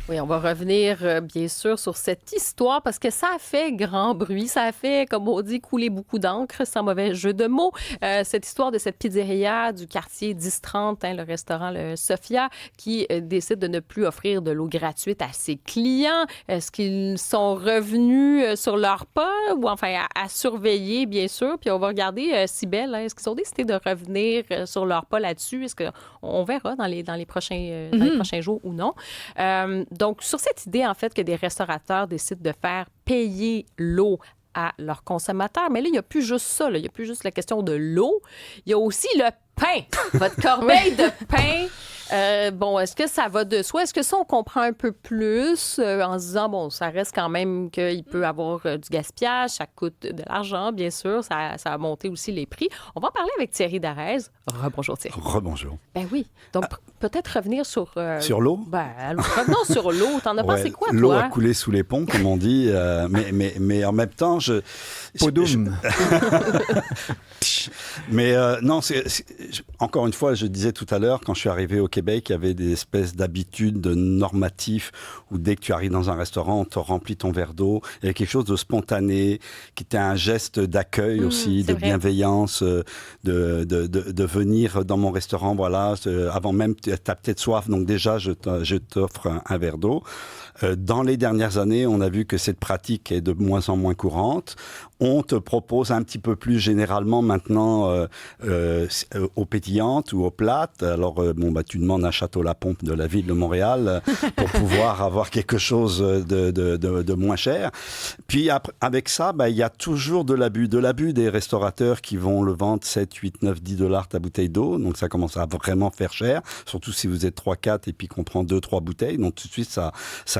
Oui, on va revenir, bien sûr, sur cette histoire parce que ça a fait grand bruit. Ça a fait, comme on dit, couler beaucoup d'encre, sans mauvais jeu de mots. Cette histoire de cette pizzeria du quartier 10-30, le restaurant le Sophia, qui décide de ne plus offrir de l'eau gratuite à ses clients. Est-ce qu'ils sont revenus sur leur pas ou enfin à surveiller, bien sûr? Puis on va regarder, Cybèle, est-ce qu'ils ont décidé de revenir sur leur pas là-dessus? Est-ce qu'on verra dans les prochains jours ou non? Donc, sur cette idée, en fait, que des restaurateurs décident de faire payer l'eau à leurs consommateurs. Mais là, il n'y a plus juste ça. Là. Il n'y a plus juste la question de l'eau. Il y a aussi le pain. Votre corbeille de pain. Bon, est-ce que ça va de soi? Est-ce que ça, on comprend un peu plus en se disant, bon, ça reste quand même qu'il peut y avoir du gaspillage, ça coûte de l'argent, bien sûr, ça a monté aussi les prix. On va en parler avec Thierry Darès. Rebonjour, Thierry. Rebonjour. Ben oui. Donc, peut-être revenir sur... Sur l'eau? Ben, revenons sur l'eau. T'en as pensé quoi, toi? L'eau a coulé sous les ponts, comme on dit, mais en même temps, Mais non, encore une fois, je disais tout à l'heure, quand je suis arrivé au Québec, il y avait des espèces d'habitudes normatifs où dès que tu arrives dans un restaurant, on te remplit ton verre d'eau. Il y avait quelque chose de spontané, qui était un geste d'accueil aussi, de bienveillance, de venir dans mon restaurant, voilà, avant même, tu as peut-être soif, donc déjà, je t'offre un verre d'eau. Dans les dernières années, on a vu que cette pratique est de moins en moins courante. On te propose un petit peu plus généralement maintenant aux pétillantes ou aux plates. Alors, tu demandes un château La Pompe de la ville de Montréal pour pouvoir avoir quelque chose de moins cher. Puis, avec ça, il y a toujours de l'abus. De l'abus des restaurateurs qui vont le vendre 7, 8, 9, 10 $ ta bouteille d'eau. Donc, ça commence à vraiment faire cher. Surtout si vous êtes 3, 4 et puis qu'on prend 2, 3 bouteilles. Donc, tout de suite, ça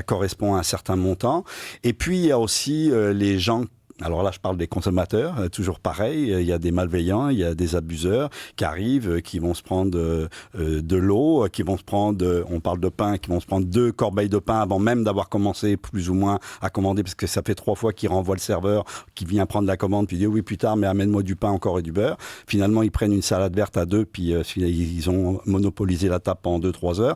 correspond à un certain montant. Et puis, il y a aussi les gens. Alors là, je parle des consommateurs, toujours pareil, il y a des malveillants, il y a des abuseurs qui arrivent, qui vont se prendre de l'eau, qui vont se prendre, on parle de pain, qui vont se prendre 2 corbeilles de pain avant même d'avoir commencé plus ou moins à commander, parce que ça fait 3 fois qu'ils renvoient le serveur qui vient prendre la commande, puis dit oui plus tard, mais amène-moi du pain encore et du beurre. Finalement, ils prennent une salade verte à 2, puis ils ont monopolisé la table pendant 2-3 heures.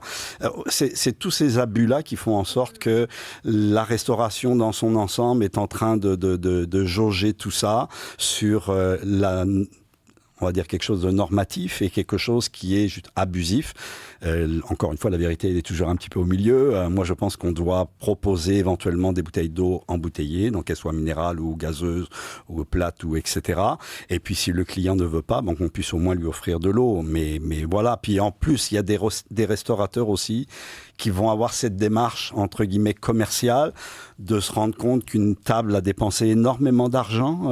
C'est tous ces abus-là qui font en sorte que la restauration dans son ensemble est en train de jauger tout ça sur on va dire quelque chose de normatif et quelque chose qui est juste abusif. Encore une fois, la vérité, elle est toujours un petit peu au milieu. Moi, je pense qu'on doit proposer éventuellement des bouteilles d'eau embouteillées, donc qu'elles soient minérales ou gazeuses ou plates ou etc. Et puis, si le client ne veut pas, qu'on puisse au moins lui offrir de l'eau. Mais voilà. Puis en plus, il y a des restaurateurs aussi qui vont avoir cette démarche, entre guillemets, commerciale, de se rendre compte qu'une table a dépensé énormément d'argent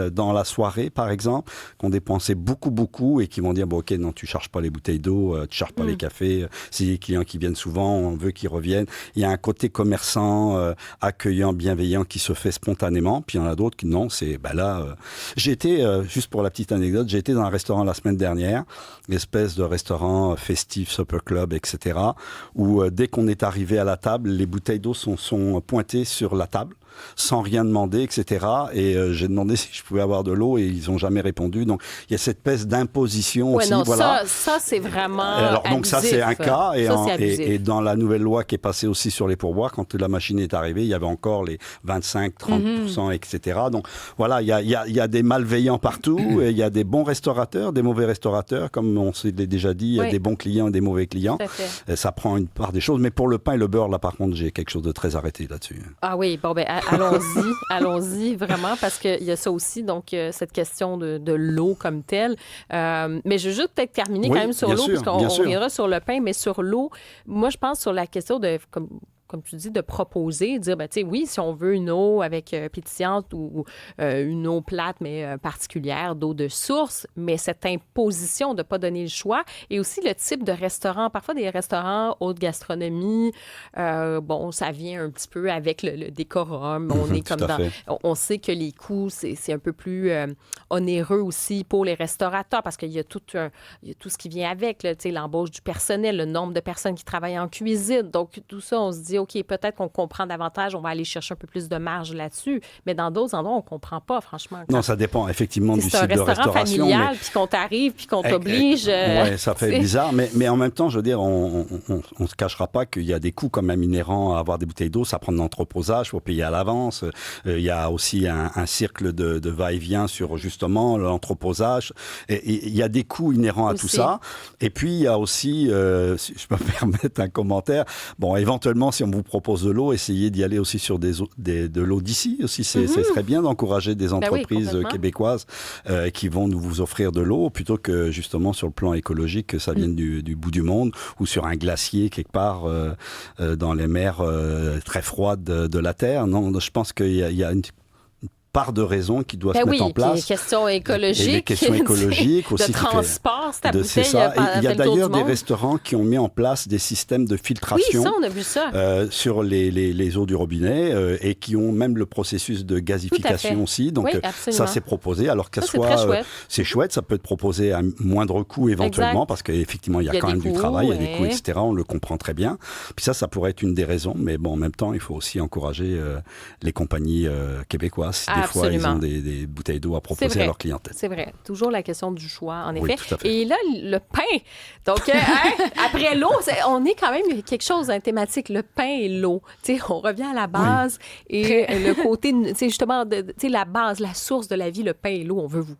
dans la soirée, par exemple, qu'on dépensait beaucoup, et qui vont dire, bon, ok, non, tu charges pas les bouteilles d'eau, tu charges pas les cafés, c'est des clients qui viennent souvent, on veut qu'ils reviennent. Il y a un côté commerçant, accueillant, bienveillant qui se fait spontanément, puis il y en a d'autres qui, non, c'est, j'ai été, juste pour la petite anecdote, j'ai été dans un restaurant la semaine dernière, espèce de restaurant festif, supper club, etc., où dès qu'on est arrivé à la table, les bouteilles d'eau sont pointées sur la table, sans rien demander, etc. Et j'ai demandé si je pouvais avoir de l'eau et ils n'ont jamais répondu. Donc, il y a cette espèce d'imposition aussi. Non, voilà. ça, c'est vraiment alors, donc, abusif. ça, c'est un cas. Et dans la nouvelle loi qui est passée aussi sur les pourboires, quand la machine est arrivée, il y avait encore les 25-30%, etc. Donc, voilà, il y a des malveillants partout. Et il y a des bons restaurateurs, des mauvais restaurateurs. Comme on s'est déjà dit, il y a des bons clients et des mauvais clients. Ça prend une part des choses. Mais pour le pain et le beurre, là, par contre, j'ai quelque chose de très arrêté là-dessus. Ah oui, bon, allons-y, vraiment, parce qu'il y a ça aussi, donc cette question de l'eau comme telle. Mais je veux juste peut-être terminer quand même sur l'eau, puisqu'on reviendra sur le pain, mais sur l'eau, moi, je pense sur la question de... Comme tu dis, de proposer, dire, oui, si on veut une eau avec pétillante ou une eau plate, mais particulière, d'eau de source, mais cette imposition de ne pas donner le choix, et aussi le type de restaurant. Parfois, des restaurants haute gastronomie, ça vient un petit peu avec le décorum. On est comme on sait que les coûts, c'est un peu plus onéreux aussi pour les restaurateurs, parce qu'il y a tout ce qui vient avec, l'embauche du personnel, le nombre de personnes qui travaillent en cuisine. Donc, tout ça, on se dit, OK, peut-être qu'on comprend davantage, on va aller chercher un peu plus de marge là-dessus. Mais dans d'autres endroits, on ne comprend pas, franchement. Non, ça dépend effectivement du site de restauration. C'est un restaurant familial, puis qu'on t'arrive, puis qu'on t'oblige. Oui, ça fait bizarre. Mais en même temps, je veux dire, on ne se cachera pas qu'il y a des coûts quand même inhérents à avoir des bouteilles d'eau. Ça prend de l'entreposage, il faut payer à l'avance. Il y a aussi un cercle de va-et-vient sur justement l'entreposage. Et il y a des coûts inhérents à tout ça. Et puis, il y a aussi, si je peux me permettre un commentaire, bon, éventuellement, si on vous propose de l'eau, essayez d'y aller aussi sur de l'eau d'ici. Aussi, ce serait bien d'encourager des entreprises québécoises qui vont nous vous offrir de l'eau, plutôt que justement sur le plan écologique, que ça vienne du bout du monde ou sur un glacier quelque part dans les mers très froides de la Terre. Non, je pense qu'il y a une part de raisons qui doivent se mettre en place. Des questions écologiques. Et des questions écologiques aussi. De transport, c'est ta bouteille. C'est ça. Il y a d'ailleurs des restaurants qui ont mis en place des systèmes de filtration. Oui, ça, on a vu ça. Sur les eaux du robinet et qui ont même le processus de gazification aussi. Donc, ça, c'est proposé. Alors que c'est chouette. Ça peut être proposé à moindre coût éventuellement parce qu'effectivement, il y a quand même du travail, il y a des coûts, etc. On le comprend très bien. Puis ça pourrait être une des raisons. Mais bon, en même temps, il faut aussi encourager les compagnies québécoises. Des fois, ils ont des bouteilles d'eau à proposer à leur clientèle. C'est vrai. Toujours la question du choix, en effet. Oui, tout à fait. Et là, le pain. Donc, après l'eau, on est quand même quelque chose d'un thématique, le pain et l'eau. Tu sais, on revient à la base et le côté, tu sais, justement, la base, la source de la vie, le pain et l'eau, on veut vous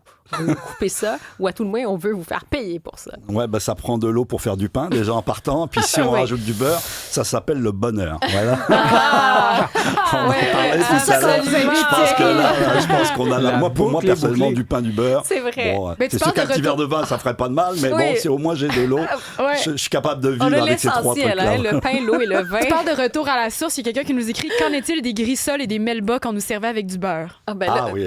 couper ça, ou à tout le moins, on veut vous faire payer pour ça. Ouais, ça prend de l'eau pour faire du pain, déjà en partant. Puis si on rajoute du beurre, ça s'appelle le bonheur. Voilà. On en parlait tout à l'heure. Je pense qu'on a là. Pour moi, personnellement, du pain, du beurre. C'est vrai. Bon, c'est sûr qu'un petit verre de vin, ça ferait pas de mal, mais bon, si au moins j'ai de l'eau, je suis capable de vivre avec ces trois trucs-là. Le pain, l'eau et le vin. Tu parles de retour à la source. Il y a quelqu'un qui nous écrit « Qu'en est-il des grissoles et des melba qu'on nous servait avec du beurre? » Oui.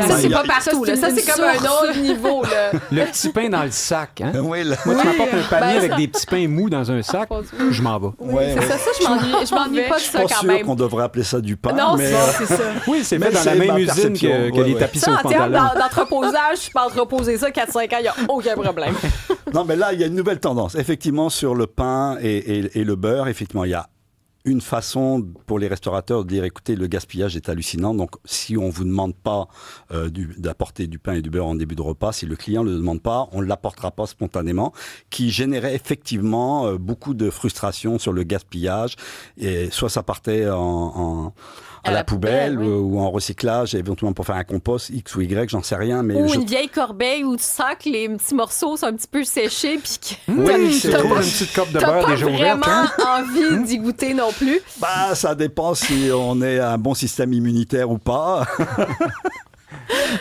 Ça, c'est pas partout. Ça, c'est comme un autre niveau. Le petit pain dans le sac. Hein? Oui, moi, tu m'apportes un panier avec des petits pains mous dans un sac, je m'en vais. C'est ça, je m'ennuie pas de ça quand même. Je suis pas sûr qu'on devrait appeler ça du pain. Non, c'est ça. Oui, c'est fait dans la même usine que les tapis aux pantalons. D'entreposage, je peux entreposer ça 4-5 ans, il n'y a aucun problème. Non, mais là, il y a une nouvelle tendance. Effectivement, sur le pain et le beurre, effectivement, il y a une façon pour les restaurateurs de dire, écoutez, le gaspillage est hallucinant. Donc, si on ne vous demande pas d'apporter du pain et du beurre en début de repas, si le client ne le demande pas, on ne l'apportera pas spontanément, qui générait effectivement beaucoup de frustration sur le gaspillage. Et soit ça partait à la poubelle ou en recyclage, éventuellement pour faire un compost, X ou Y, j'en sais rien. Mais une vieille corbeille où tu sens que les petits morceaux sont un petit peu séchés puis que tu trouves une petite coupe de beurre déjà ouverte. T'as pas vraiment envie d'y goûter non plus. Ça dépend si on est un bon système immunitaire ou pas.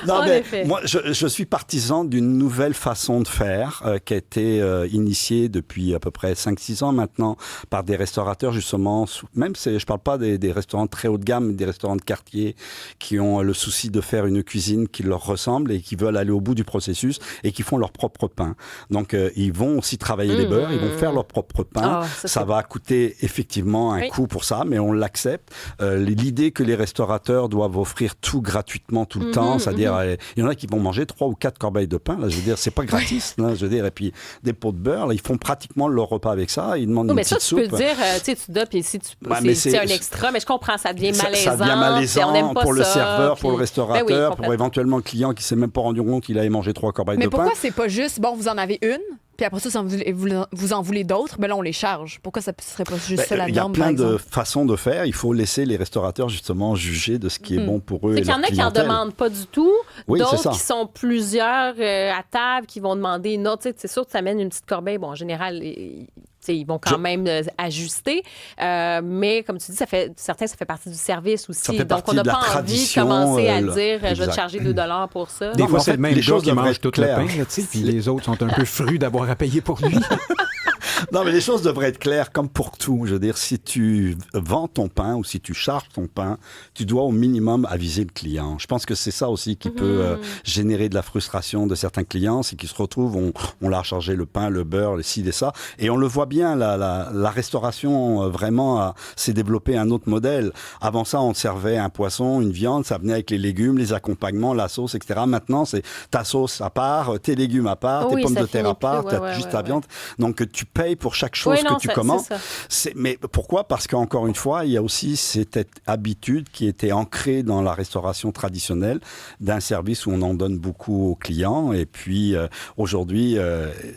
Non, mais moi, je suis partisan d'une nouvelle façon de faire qui a été initiée depuis à peu près 5-6 ans maintenant par des restaurateurs, justement. Même je ne parle pas des restaurants très haut de gamme, mais des restaurants de quartier qui ont le souci de faire une cuisine qui leur ressemble et qui veulent aller au bout du processus et qui font leur propre pain. Donc, ils vont aussi travailler les beurres, ils vont faire leur propre pain. Ça va coûter effectivement un coût pour ça, mais on l'accepte. L'idée que les restaurateurs doivent offrir tout gratuitement tout le temps, c'est-à-dire, il y en a qui vont manger 3 ou 4 corbeilles de pain. Là, je veux dire, c'est pas gratis. Là, je veux dire, et puis des pots de beurre, là, ils font pratiquement leur repas avec ça. Ils demandent une petite soupe. Mais ça, tu peux dire, tu donnes, puis si c'est un extra, mais je comprends, ça devient malaisant. Ça devient malaisant on aime pas pour le ça, serveur, puis... pour le restaurateur, pour éventuellement le client qui s'est même pas rendu compte qu'il avait mangé 3 corbeilles de pain. Mais pourquoi c'est pas juste, vous en avez une, puis après ça, vous en voulez d'autres, mais là, on les charge. Pourquoi ça ne serait pas juste ça la norme, par exemple? Il y a plein de façons de faire. Il faut laisser les restaurateurs, justement, juger de ce qui est bon pour eux et leur clientèle. Il y en a qui n'en demandent pas du tout. Oui, d'autres qui sont plusieurs à table, qui vont demander une autre. C'est sûr que tu amènes une petite corbeille. Bon, en général... ils vont quand même ajuster. Mais comme tu dis, ça fait partie du service aussi. Donc, on n'a pas envie de commencer à dire je vais te charger $2 pour ça. Des fois, c'est le même gars qui mange tout le pain, puis les autres sont un peu frus d'avoir à payer pour lui. Non, mais les choses devraient être claires comme pour tout. Je veux dire, si tu vends ton pain ou si tu charges ton pain, tu dois au minimum aviser le client. Je pense que c'est ça aussi qui peut générer de la frustration de certains clients, c'est qu'ils se retrouvent, on leur a chargé le pain, le beurre, le ci et ça. Et on le voit bien, la restauration vraiment s'est développée un autre modèle. Avant ça, on servait un poisson, une viande, ça venait avec les légumes, les accompagnements, la sauce, etc. Maintenant, c'est ta sauce à part, tes légumes à part, tes pommes de terre à part, juste ta viande. Donc, tu payes payes pour chaque chose Oui, non, que tu c'est commandes. ça. Mais pourquoi? Parce qu'encore une fois, il y a aussi cette habitude qui était ancrée dans la restauration traditionnelle d'un service où on en donne beaucoup aux clients. Et puis aujourd'hui,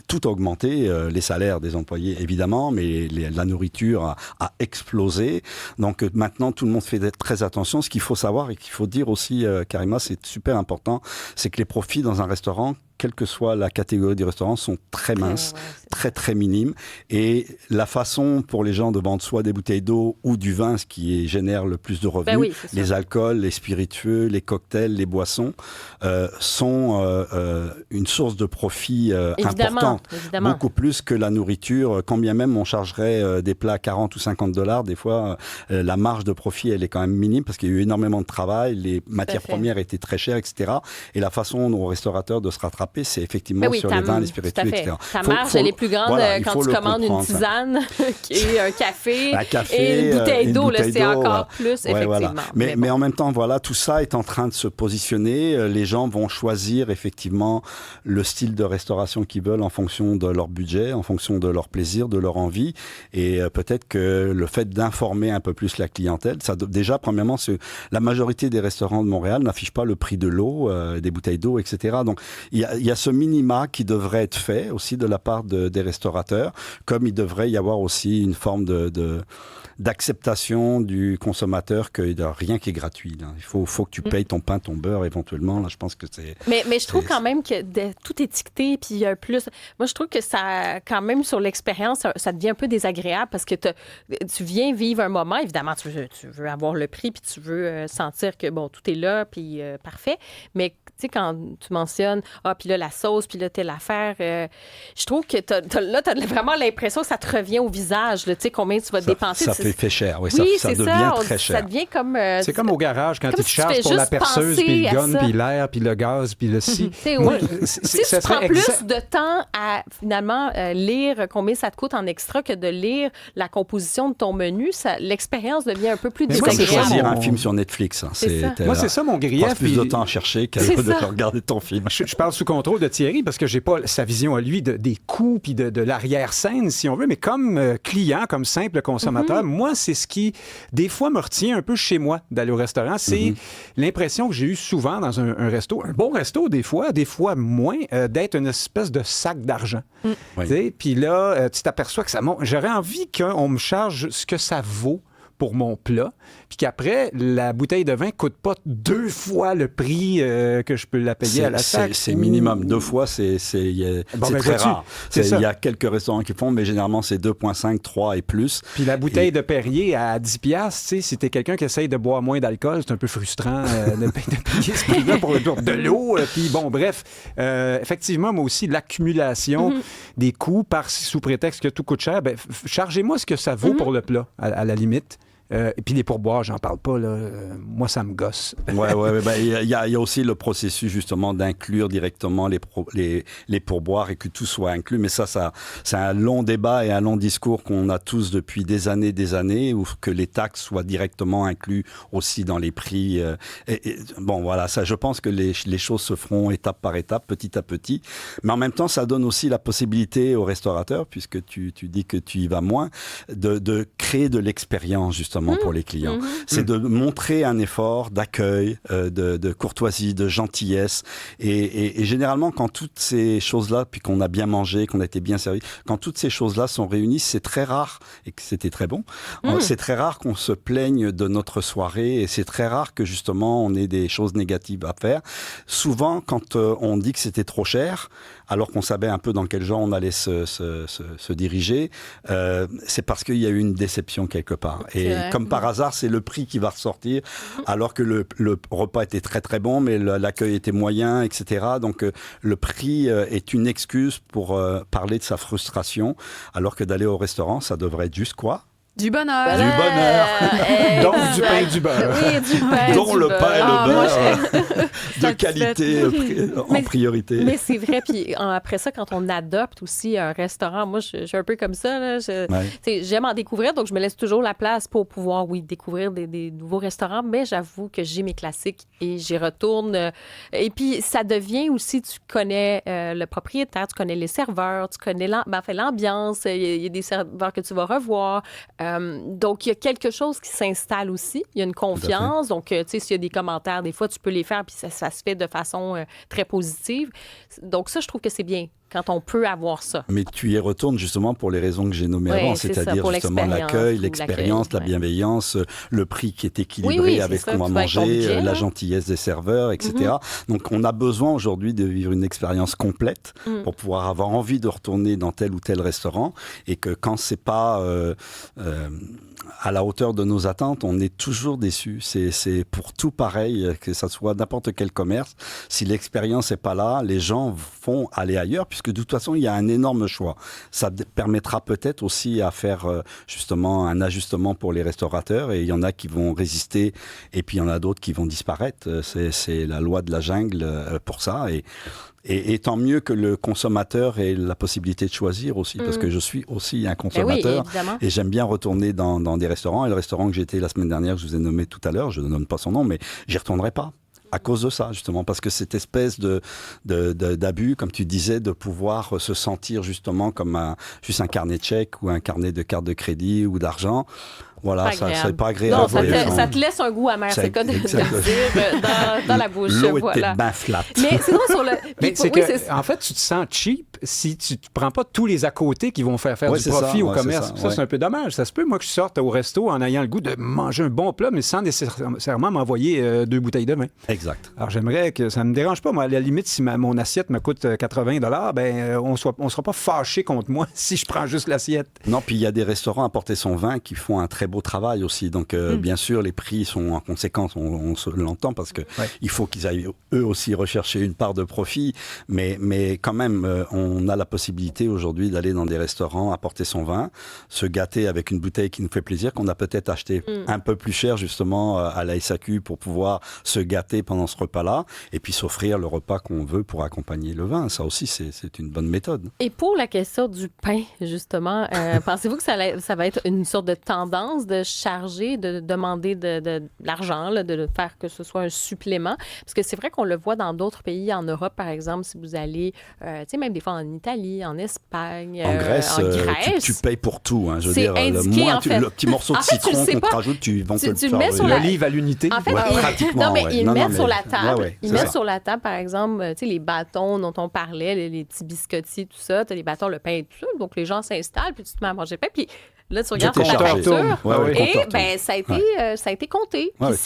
tout a augmenté, les salaires des employés évidemment, mais la nourriture a explosé. Donc maintenant, tout le monde fait très attention. Ce qu'il faut savoir et qu'il faut dire aussi, Karima, c'est super important, c'est que les profits dans un restaurant, quelle que soit la catégorie du restaurant, sont très minces, très minimes. Et la façon pour les gens de vendre soit des bouteilles d'eau ou du vin, ce qui génère le plus de revenus, les alcools, les spiritueux, les cocktails, les boissons, sont une source de profit importante. Évidemment. Beaucoup plus que la nourriture. Quand bien même on chargerait des plats à 40 ou 50 $, des fois, la marge de profit, elle est quand même minime parce qu'il y a eu énormément de travail, les matières premières étaient très chères, etc. Et la façon aux restaurateurs de se rattraper, c'est effectivement sur les vins, les spiritueux, etc. Ta marge, elle est plus grande quand tu commandes une tisane et un café et une bouteille d'eau. C'est encore plus, effectivement. Voilà. Mais en même temps, voilà, tout ça est en train de se positionner. Les gens vont choisir effectivement le style de restauration qu'ils veulent en fonction de leur budget, en fonction de leur plaisir, de leur envie. Et peut-être que le fait d'informer un peu plus la clientèle, déjà, premièrement, la majorité des restaurants de Montréal n'affichent pas le prix de l'eau, des bouteilles d'eau, etc. Donc, il y a ce minima qui devrait être fait aussi de la part des restaurateurs, comme il devrait y avoir aussi une forme d'acceptation du consommateur qu'il n'y a rien qui est gratuit. Là. Il faut que tu payes ton pain, ton beurre éventuellement. Là, je pense que c'est... Mais je trouve quand même que tout étiqueté, puis plus... Moi, je trouve que ça, quand même, sur l'expérience, ça devient un peu désagréable parce que tu viens vivre un moment. Évidemment, tu veux avoir le prix, puis tu veux sentir que, bon, tout est là, puis parfait. Mais, tu sais, quand tu mentionnes, puis là, la sauce, puis là, telle affaire, je trouve que t'as vraiment l'impression que ça te revient au visage, tu sais, combien tu vas dépenser. Ça fait cher, oui, ça devient très cher. Ça devient comme... c'est comme au garage, quand tu te charges pour la perceuse, puis le gun, puis l'air, puis le gaz, puis le si. Moi, si tu prends plus de temps à, finalement, lire combien ça te coûte en extra que de lire la composition de ton menu, l'expérience devient un peu plus désagréable. Moi, c'est choisir un film sur Netflix. Moi, c'est ça mon grief. Passe plus de temps à chercher qu'à regarder ton film. Je parle sous contrôle de Thierry parce que j'ai pas sa vision à lui des coûts puis de l'arrière-scène, si on veut, mais comme client, comme simple consommateur, moi, c'est ce qui, des fois, me retient un peu chez moi d'aller au restaurant. C'est l'impression que j'ai eu souvent dans un resto, un bon resto des fois moins, d'être une espèce de sac d'argent. Puis là, tu t'aperçois que ça monte. J'aurais envie qu'on me charge ce que ça vaut pour mon plat, puis qu'après, la bouteille de vin ne coûte pas 2 fois le prix que je peux la payer à la sac. C'est minimum. 2 fois, c'est très rare. Il y a quelques restaurants qui font, mais généralement, c'est 2,5, 3 et plus. Puis la bouteille de Perrier à 10$, tu sais, si t'es quelqu'un qui essaye de boire moins d'alcool, c'est un peu frustrant de payer ce prix-là pour de l'eau. Puis bon, bref, effectivement, moi aussi, l'accumulation des coûts sous prétexte que tout coûte cher, chargez-moi ce que ça vaut pour le plat, à la limite. Et puis les pourboires, j'en parle pas, là. Moi, ça me gosse. Il y a aussi le processus, justement, d'inclure directement les pourboires et que tout soit inclus. Mais ça, c'est un long débat et un long discours qu'on a tous depuis des années, où que les taxes soient directement inclus aussi dans les prix. Bon, voilà, ça, je pense que les choses se feront étape par étape, petit à petit. Mais en même temps, ça donne aussi la possibilité aux restaurateurs, puisque tu dis que tu y vas moins, de créer de l'expérience, justement, pour les clients. C'est de montrer un effort d'accueil, de courtoisie, de gentillesse. Et généralement, quand toutes ces choses-là, puis qu'on a bien mangé, qu'on a été bien servi, quand toutes ces choses-là sont réunies, c'est très rare, et que c'était très bon, c'est très rare qu'on se plaigne de notre soirée, et c'est très rare que justement on ait des choses négatives à faire. Souvent, quand on dit que c'était trop cher, alors qu'on savait un peu dans quel genre on allait se diriger, c'est parce qu'il y a eu une déception quelque part. Et comme par hasard, c'est le prix qui va ressortir, alors que le repas était très très bon, mais l'accueil était moyen, etc. Donc le prix est une excuse pour parler de sa frustration, alors que d'aller au restaurant, ça devrait être juste quoi ? Du bonheur. Du bonheur. Donc, du pain et du beurre. Oui, du pain. Dont du le beurre. pain et Ah, le moi, beurre de satisfaite. qualité en Mais- priorité. Mais c'est vrai. Puis après ça, quand on adopte aussi un restaurant, moi, je suis un peu comme ça. Là. Ouais. J'aime en découvrir, donc je me laisse toujours la place pour pouvoir, oui, découvrir des nouveaux restaurants. Mais j'avoue que j'ai mes classiques et j'y retourne. Et puis, ça devient aussi, tu connais le propriétaire, tu connais les serveurs, tu connais l'ambiance. Il y a des serveurs que tu vas revoir. Donc, il y a quelque chose qui s'installe aussi. Il y a une confiance. Donc, tu sais, s'il y a des commentaires, des fois, tu peux les faire, puis ça se fait de façon très positive. Donc, ça, je trouve que c'est bien quand on peut avoir ça. Mais tu y retournes justement pour les raisons que j'ai nommées Oui, avant, c'est ça, c'est-à-dire pour justement l'expérience l'accueil, ou l'expérience, la l'accueil, ouais. bienveillance, le prix qui est équilibré Oui, avec c'est ce qu'on ça, va tu vas avec ton manger, budget, la là. gentillesse des serveurs, etc. Donc on a besoin aujourd'hui de vivre une expérience complète pour pouvoir avoir envie de retourner dans tel ou tel restaurant, et que quand c'est pas à la hauteur de nos attentes, on est toujours déçu. C'est pour tout pareil, que ça soit n'importe quel commerce. Si l'expérience n'est pas là, les gens vont aller ailleurs, puisque de toute façon, il y a un énorme choix. Ça permettra peut-être aussi à faire justement un ajustement pour les restaurateurs, et il y en a qui vont résister, et puis il y en a d'autres qui vont disparaître. C'est la loi de la jungle pour ça, et tant mieux que le consommateur ait la possibilité de choisir aussi, parce que je suis aussi un Ben oui, consommateur. évidemment. Et j'aime bien retourner dans des restaurants. Et le restaurant que j'ai été la semaine dernière, que je vous ai nommé tout à l'heure, je ne nomme pas son nom, mais j'y retournerai pas. À cause de ça, justement, parce que cette espèce d'abus, comme tu disais, de pouvoir se sentir justement comme juste un carnet de chèques ou un carnet de carte de crédit ou d'argent, voilà, ça c'est pas agréable. Non, ça voyez, ça te laisse un goût amer, c'est le cas de le exactement. dire dans la bouche. L'eau Voilà. était bien flat. Mais sinon, sur le. Mais puis, c'est oui, que, en fait, tu te sens cheap si tu ne prends pas tous les à côté qui vont faire Ouais, du c'est profit ça, au ouais, commerce. c'est ça, C'est un peu dommage. Ça se peut, moi, que je sorte au resto en ayant le goût de manger un bon plat, mais sans nécessairement m'envoyer 2 bouteilles de vin. Exact. Alors, j'aimerais que ça ne me dérange pas. Moi, à la limite, si mon assiette me coûte 80 ben on ne sera pas fâché contre moi si je prends juste l'assiette. Non, puis il y a des restaurants à porter son vin qui font un très beau travail aussi. Donc, bien sûr, les prix sont en conséquence, on l'entend, parce que il faut qu'ils aillent eux aussi rechercher une part de profit. Mais quand même, on a la possibilité aujourd'hui d'aller dans des restaurants, apporter son vin, se gâter avec une bouteille qui nous fait plaisir, qu'on a peut-être acheté un peu plus cher justement à la SAQ pour pouvoir se gâter pendant ce repas-là, et puis s'offrir le repas qu'on veut pour accompagner le vin. Ça aussi, c'est une bonne méthode. Et pour la question du pain, justement, pensez-vous que ça va être une sorte de tendance de charger, de demander de l'argent, là, de faire que ce soit un supplément? Parce que c'est vrai qu'on le voit dans d'autres pays, en Europe, par exemple, si vous allez, tu sais, même des fois en Italie, en Espagne, En Grèce, tu payes pour tout. Hein, je veux C'est dire, indiqué, en fait. le petit morceau de En fait, tu le citron sais qu'on te pas. rajoute, ils vont te Tu le le faire. mets sur la- L'olive à l'unité. En fait, Ouais, ils, pratiquement, non, mais ouais. ils Non, mettent non, sur mais- la table. ouais, Ils c'est mettent ça. sur la table, par exemple, tu sais, les bâtons dont on parlait, les petits biscottis, tout ça. Tu as les bâtons, le pain et tout ça. Donc, les gens s'installent, puis tu te mets à manger le pain. Puis là, tu regardes Tout est ta chargé. facture. Ouais, ouais, le Et compteur tourne. ben, ça a été compté. Puis Ouais,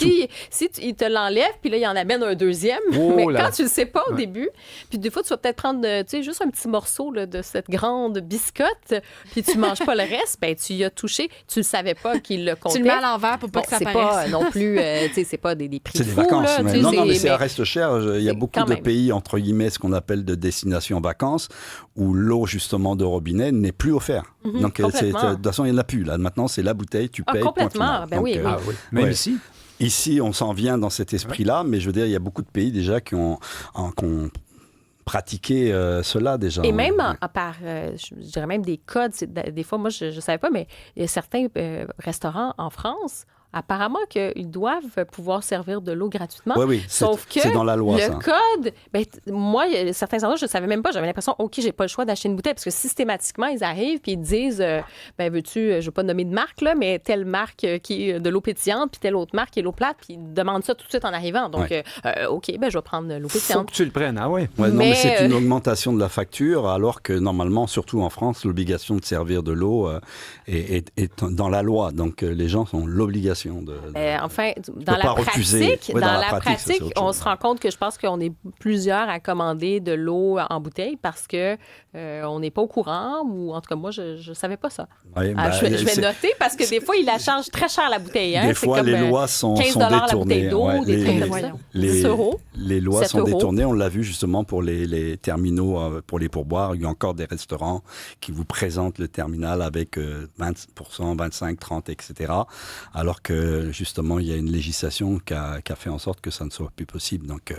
si ils te l'enlèvent, puis là, ils en amènent un deuxième. Oh mais là. quand tu le sais pas au début, puis des fois, tu vas peut-être prendre, tu sais, juste un petit morceau là, de cette grande biscotte, puis tu manges pas le reste, ben, tu y as touché. Tu le savais pas qu'il le comptait. Tu le mets à l'envers pour pas Bon, que ça c'est paraisse. pas non plus, tu sais, c'est pas des prix C'est des fous, vacances. là, Mais tu sais, non, mais ça mais- reste cher. Il y a c'est beaucoup quand de même. pays, entre guillemets, ce qu'on appelle de destination vacances, où l'eau, justement, de robinet n'est plus offerte. Donc, de complètement. toute façon, il n'y en a plus. Là, maintenant, c'est la bouteille, tu Ah, payes. point complètement. final. Ben Donc, oui, oui. Ah oui. Même Ouais. ici. Ici, on s'en vient dans cet esprit-là, mais je veux dire, il y a beaucoup de pays déjà qui ont pratiqué cela déjà. Et même Ouais. à part, je dirais même des codes, des fois, moi, je ne savais pas, mais il y a certains restaurants en France, apparemment qu'ils doivent pouvoir servir de l'eau gratuitement. Ouais, oui, Sauf que c'est dans la loi, le ça. code, ben, moi, il y a certains endroits, je ne savais même pas. J'avais l'impression, OK, j'ai pas le choix d'acheter une bouteille parce que systématiquement, ils arrivent puis ils disent, ben, veux-tu, je ne vais pas nommer de marque, là, mais telle marque qui est de l'eau pétillante puis telle autre marque qui est l'eau plate, puis ils demandent ça tout de suite en arrivant. Donc, OK, ben, je vais prendre l'eau Faut pétillante. que tu le prennes. Ah ouais. Ouais, non, Mais, mais c'est une augmentation de la facture, alors que normalement, surtout en France, l'obligation de servir de l'eau est dans la loi. Donc les gens ont l'obligation l'obligation de enfin, de dans la pas refuser. pratique, Oui, dans dans la la pratique, ça, c'est pratique, autre on chose. se rend compte que je pense qu'on est plusieurs à commander de l'eau en bouteille parce que on n'est pas au courant ou en tout cas moi je savais pas ça. Oui, Je vais noter parce que des fois ils la chargent très cher la bouteille. Hein? Des C'est fois, comme, les lois sont 15 détournées. la bouteille d'eau, Ouais, des trucs comme ça. voyons. 10 euros. Les lois 7 sont euros. détournées. On l'a vu justement pour les terminaux, pour les pourboires. Il y a encore des restaurants qui vous présentent le terminal avec 20%, 25, 30, etc. Alors que justement, il y a une législation qui a fait en sorte que ça ne soit plus possible. Donc,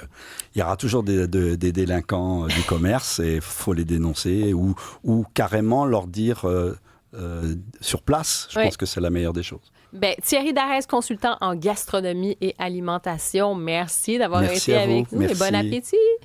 il y aura toujours des délinquants du commerce et il faut les dénoncer ou carrément leur dire sur place. Je pense que c'est la meilleure des choses. Ben, Thierry Darès, consultant en gastronomie et alimentation, merci d'avoir Merci été à vous. avec nous et Merci. bon appétit.